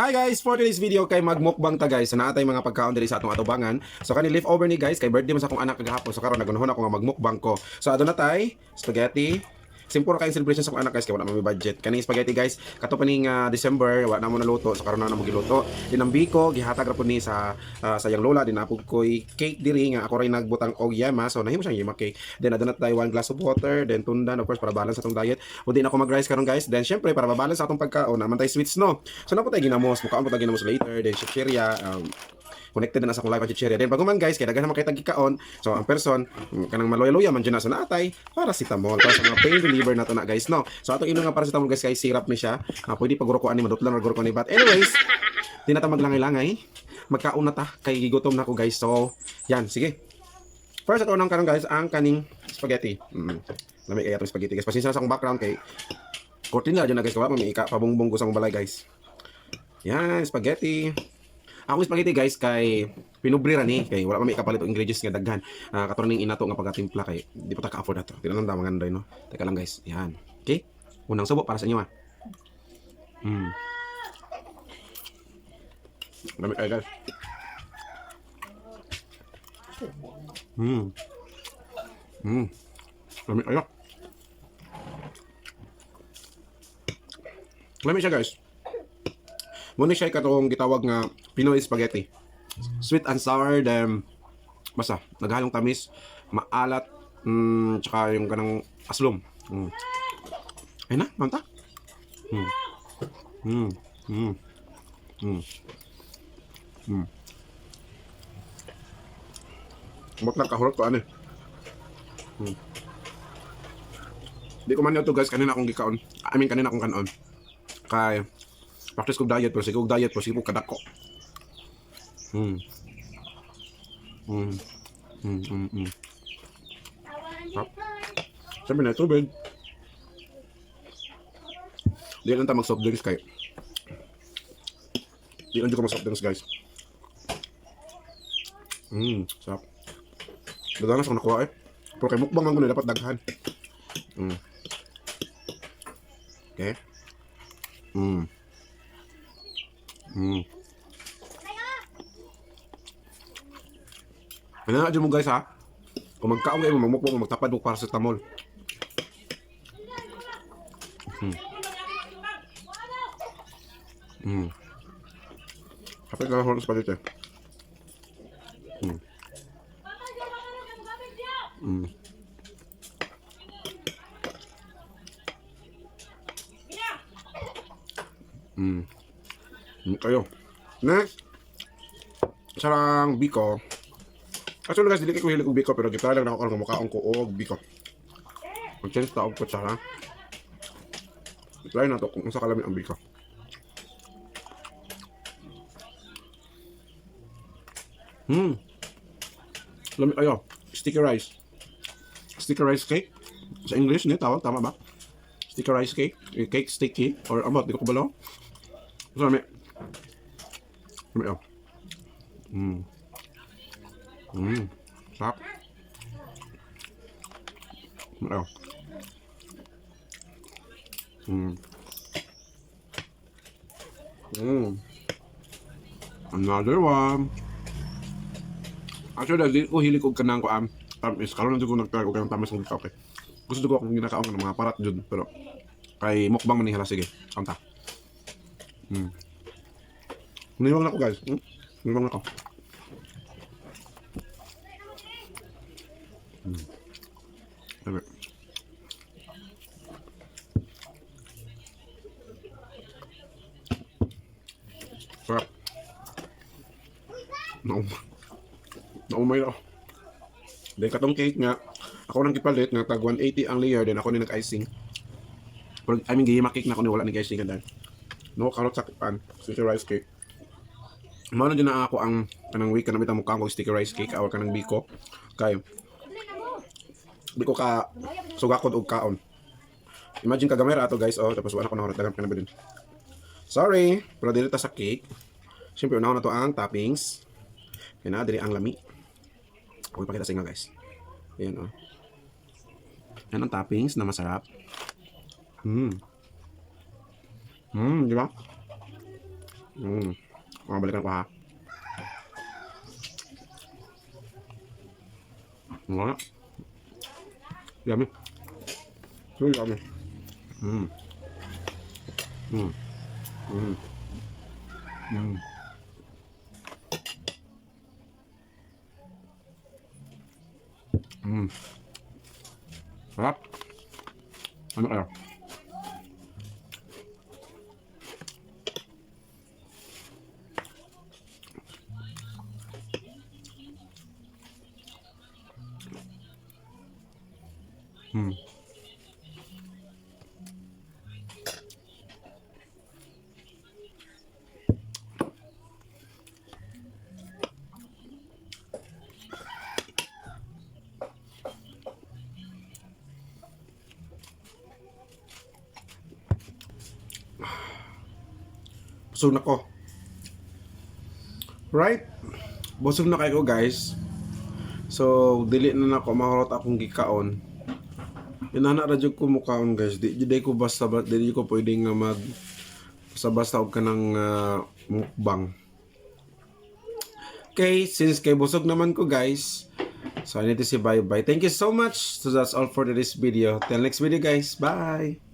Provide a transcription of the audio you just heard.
Hi guys, for today's video kay magmukbang ta guys. So naatay mga pagkaon diri sa atong atubangan. So kani leftover ni guys kay birthday man sa akong anak kagahapon. So karon nagunahon ako nga magmukbang ko. So aduna tay spaghetti. Simple kay celebration sa akong anak guys kay wala man may budget. Kani spaghetti guys, kato pa ning December wala na mo naluto. So karon na mo giluto. Din ang biko gihatag ra pud ni sa sayang lola din apod koy cake diri nga ako ray nagbutang og yema. So nahimo siyang yema cake. Then aduna tay 1 glass of water, then tundan of course para balance sa atong diet. O din ako mag-rice karon guys. Then syempre para mabalance sa atong pagkaon naman tay sweets no. So na po tayo ginamos, mukhaan po tayo ginamos later, then chichirya, connected na sa akong live ang chichirya. Then bago man guys, kaya daghan naman kayo tagikaon. So ang person, kanang maloya-loya man dyan na sa naatay, paracetamol. Para sa mga pain reliever na to na guys, no? So atong inom nga paracetamol guys, kay syrup ni siya. Pwede pagurukuan ni, madutlan magurukuan ni. But anyways, di na ta maglangay-langay. Magkaon na ta, kay gigutom na ko guys. So, yan, sige. First at unang karon guys, ang kaning spaghetti. Lamig kaya itong spaghetti guys. Pasensya na sa akong background kay kortina dyan na guys, kawa may ikapabungbong ko sa akong balay guys. Yan, spaghetti. Ako spaghetti guys kay pinubrira ni kay wala pa may kapalit og ingredients nga daghan. Katulad ning inato nga pagkatimpla kay di pa ta ka-afford ato. Tinan ta mga anday no. Teka lang guys. Yan. Okay? Unang subo para sa inyo Lamig kayo guys. Lamig kayo. Lamig siya guys. Muna siya katong gitawag nga Pinoy spaghetti. Sweet and sour, then basta naghalong tamis, maalat, tsaka yung ganang aslom. Ay na, manta. Kumot na kahurot ko ano. Di ko man yun to guys, kanina akong gikaon. Kanina akong kanon. Kay practice kong diet, pero sige kong diet, pero sige kong kadako. Siyempre na tubig. Di lang tayo mag soft drinks kay. Di lang ko mag soft drinks guys. Sarap. Dadanas ako nakuha pero kay mukbang man ko na dapat daghan. Okay. Ano na dyan mo guys ha? Kung magkaong kayo, magmukbang, magtapad mo paracetamol. Kapit na lang sa spaghetti. Kayo. Next. Sarang biko. Actually guys, dili ko hilig og biko pero gitara lang ako ng mukhaon ko og biko. Mag-change ta og kutsara. Try na to kung sa kalamin ang biko. Lamig ayo. Sticky rice. Sticky rice cake. Sa English ni tawag tama ba? Sticky rice cake, cake sticky or amot di ko kabalo. So lamig. Lamig ayo. Sarap. Ayo. Another one. Actually, di ko hilig og kanang ko tamis. Karon na ko nagtry og kanang tamis ng okay. Gusto ko akong ginakaon ng mga parat jud pero kay mukbang man ni hala sige. Kanta. Niwang na ko guys. Niwang na ko. Okay. Sarap. Naumay na ako. Then katong cake nga, ako nang kipalit nga tag 180 ang layer, then ako ni nag-icing. Pero I mean gihima cake na ako ni wala ni icing kandan. No karot sa pan, sticky rice cake. Mao na din na ako ang kanang week na bitang mukha ko sticky rice cake or kanang biko. Kay biko ka sugakod og kaon. Imagine ka gamay ra ato guys, tapos wala ko na dagan ka na ba din. Sorry, pero dito ta sa cake. Siyempre unaw na to ang toppings. Yan na, dili ang lami. Ako ipakita sa inyo guys. Ayan Yan ang toppings na masarap. Di ba? Balikan ko ha. Nga. Yummy. So yummy. Mm. Mm. Mm. Mm. Mm. Sarap. Ano kaya? Hmm. Busog na ko. Right? Busog na kayo guys. So, dili na nako mahurot akong gikaon. Inana ra jud ko mukaon guys. Di ko basta di ko pwedeng nga mag basta og kanang mukbang. Okay, since kay busog naman ko guys, so I need to say bye-bye. Thank you so much. So that's all for this video. Till next video guys. Bye!